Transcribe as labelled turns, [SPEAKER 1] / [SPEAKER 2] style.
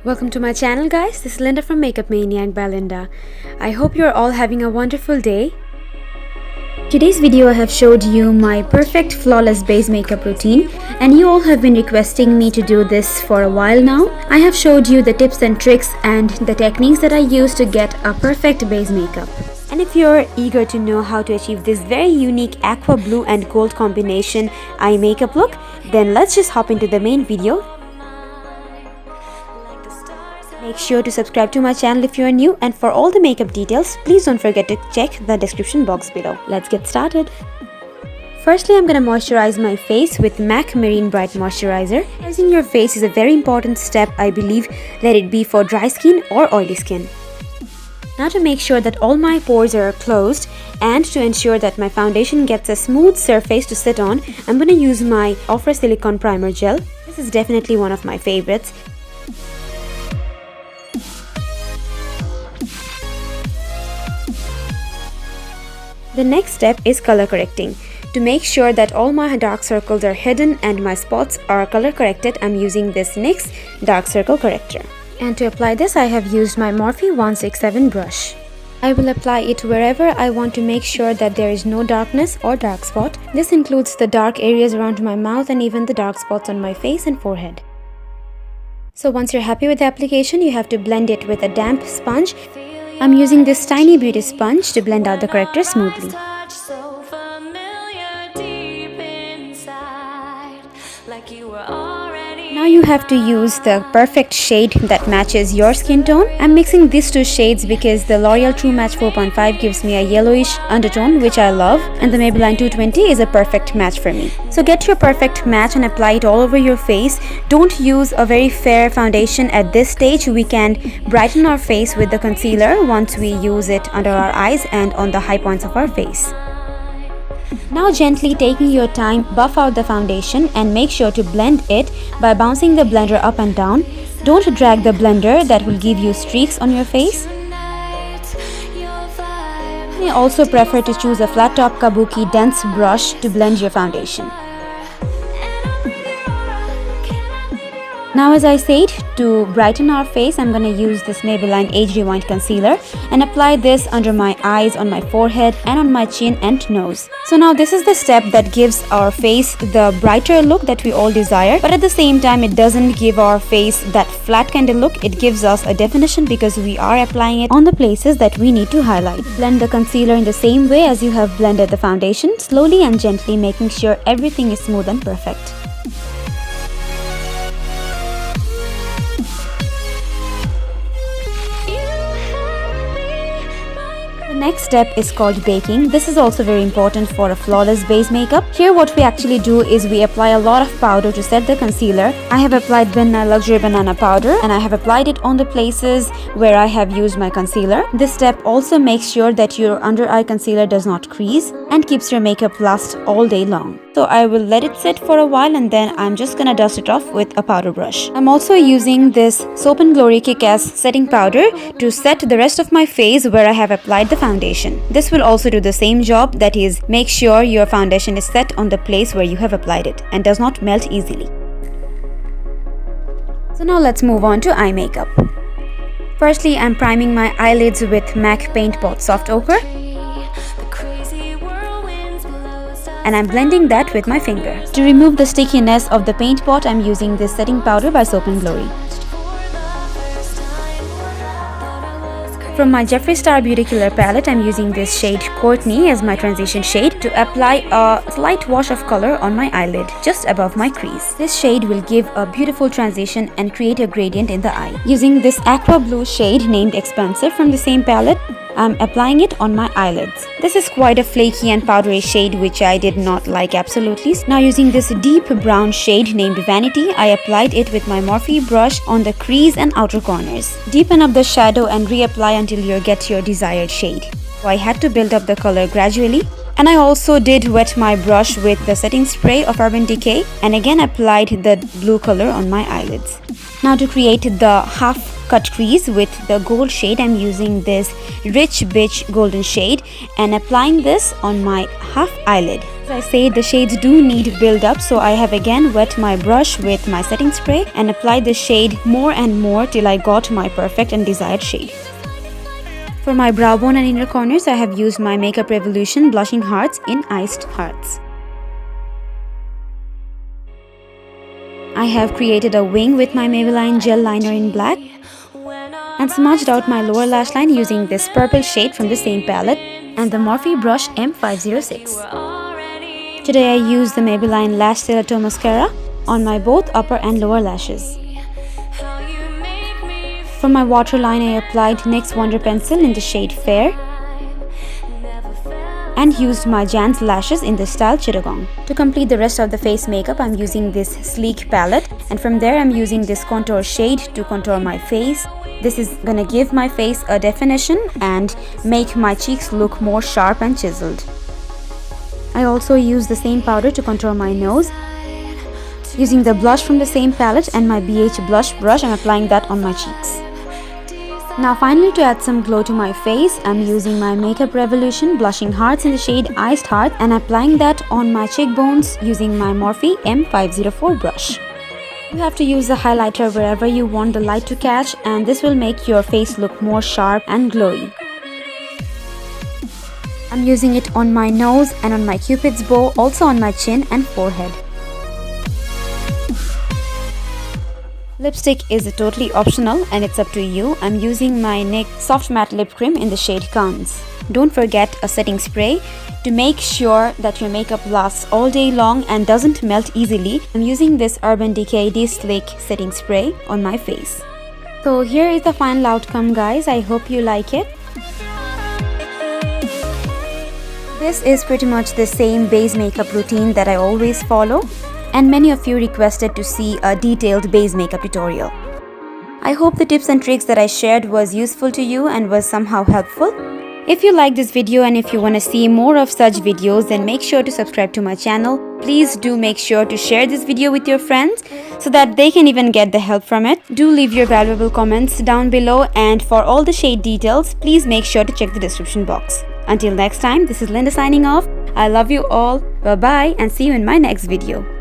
[SPEAKER 1] Welcome to my channel, guys. This is Linda from Makeup Maniac by Linda. I hope you're all having a wonderful day. Today's video I have showed you my perfect flawless base makeup routine, and you all have been requesting me to do this for a while now. I have showed you the tips and tricks and the techniques that I use to get a perfect base makeup. And if you're eager to know how to achieve this very unique aqua blue and gold combination eye makeup look, then let's just hop into the main video. Make sure to subscribe to my channel if you are new, and for all the makeup details, please don't forget to check the description box below. Let's get started. Firstly, I'm going to moisturize my face with MAC Marine Bright Moisturizer. Moisturizing your face is a very important step, I believe, let it be for dry skin or oily skin. Now, to make sure that all my pores are closed and to ensure that my foundation gets a smooth surface to sit on, I'm going to use my Ofra Silicone Primer Gel. This is definitely one of my favorites. The next step is color correcting. To make sure that all my dark circles are hidden and my spots are color corrected, I'm using this NYX Dark Circle Corrector. And to apply this, I have used my Morphe 167 brush. I will apply it wherever I want to make sure that there is no darkness or dark spot. This includes the dark areas around my mouth and even the dark spots on my face and forehead. So once you're happy with the application, you have to blend it with a damp sponge. I'm using this tiny beauty sponge to blend out the corrector smoothly. Now you have to use the perfect shade that matches your skin tone. I'm mixing these two shades because the L'Oreal True Match 4.5 gives me a yellowish undertone, which I love, and the Maybelline 220 is a perfect match for me. So get your perfect match and apply it all over your face. Don't use a very fair foundation at this stage. We can brighten our face with the concealer once we use it under our eyes and on the high points of our face. Now, gently taking your time, buff out the foundation and make sure to blend it by bouncing the blender up and down. Don't drag the blender, that will give you streaks on your face. You may also prefer to choose a flat top kabuki dense brush to blend your foundation. Now, as I said, to brighten our face, I'm going to use this Maybelline Age Rewind Concealer and apply this under my eyes, on my forehead and on my chin and nose. So now this is the step that gives our face the brighter look that we all desire, but at the same time it doesn't give our face that flat kind of look. It gives us a definition because we are applying it on the places that we need to highlight. Blend the concealer in the same way as you have blended the foundation, slowly and gently, making sure everything is smooth and perfect. The next step is called baking. This is also very important for a flawless base makeup. Here what we actually do is we apply a lot of powder to set the concealer. I have applied Benna Luxury Banana Powder and I have applied it on the places where I have used my concealer. This step also makes sure that your under eye concealer does not crease and keeps your makeup last all day long. So I will let it sit for a while and then I'm just gonna dust it off with a powder brush. I'm also using this Soap & Glory Kick-Ass setting powder to set the rest of my face where I have applied the foundation. This will also do the same job, that is, make sure your foundation is set on the place where you have applied it and does not melt easily. So now let's move on to eye makeup. Firstly, I'm priming my eyelids with MAC Paint Pot Soft Ochre. And I'm blending that with my finger. To remove the stickiness of the paint pot, I'm using this setting powder by Soap & Glory. From my Jeffree Star Beauty Killer palette, I'm using this shade Courtney as my transition shade to apply a slight wash of color on my eyelid, just above my crease. This shade will give a beautiful transition and create a gradient in the eye. Using this aqua blue shade named Expansive from the same palette, I'm applying it on my eyelids. This is quite a flaky and powdery shade which I did not like absolutely. Now using this deep brown shade named Vanity, I applied it with my Morphe brush on the crease and outer corners. Deepen up the shadow and reapply until you get your desired shade. So I had to build up the color gradually. And I also did wet my brush with the setting spray of Urban Decay and again applied the blue color on my eyelids. Now to create the half cut crease with the gold shade, I'm using this Rich Bitch golden shade and applying this on my half eyelid. As I said, the shades do need build up, so I have again wet my brush with my setting spray and applied the shade more and more till I got my perfect and desired shade. For my brow bone and inner corners, I have used my Makeup Revolution Blushing Hearts in Iced Hearts. I have created a wing with my Maybelline Gel Liner in black and smudged out my lower lash line using this purple shade from the same palette and the Morphe brush M506. Today I used the Maybelline Lash Stiletto Mascara on my both upper and lower lashes. For my waterline, I applied NYX Wonder Pencil in the shade Fair and used my Jan's lashes in the style Chittagong. To complete the rest of the face makeup, I'm using this sleek palette, and from there I'm using this contour shade to contour my face. This is gonna give my face a definition and make my cheeks look more sharp and chiseled. I also use the same powder to contour my nose. Using the blush from the same palette and my BH blush brush, I'm applying that on my cheeks. Now finally, to add some glow to my face, I'm using my Makeup Revolution Blushing Hearts in the shade Iced Heart and applying that on my cheekbones using my Morphe M504 brush. You have to use the highlighter wherever you want the light to catch, and this will make your face look more sharp and glowy. I'm using it on my nose and on my cupid's bow, also on my chin and forehead. Lipstick is totally optional and it's up to you. I'm using my NYX Soft Matte Lip Cream in the shade Cannes. Don't forget a setting spray to make sure that your makeup lasts all day long and doesn't melt easily. I'm using this Urban Decay De-Slick setting spray on my face. So here is the final outcome, guys. I hope you like it. This is pretty much the same base makeup routine that I always follow, and many of you requested to see a detailed base makeup tutorial. I hope the tips and tricks that I shared was useful to you and was somehow helpful. If you like this video and if you want to see more of such videos, then make sure to subscribe to my channel. Please do make sure to share this video with your friends so that they can even get the help from it. Do leave your valuable comments down below, and for all the shade details, please make sure to check the description box. Until next time, this is Linda signing off. I love you all. Bye bye and see you in my next video.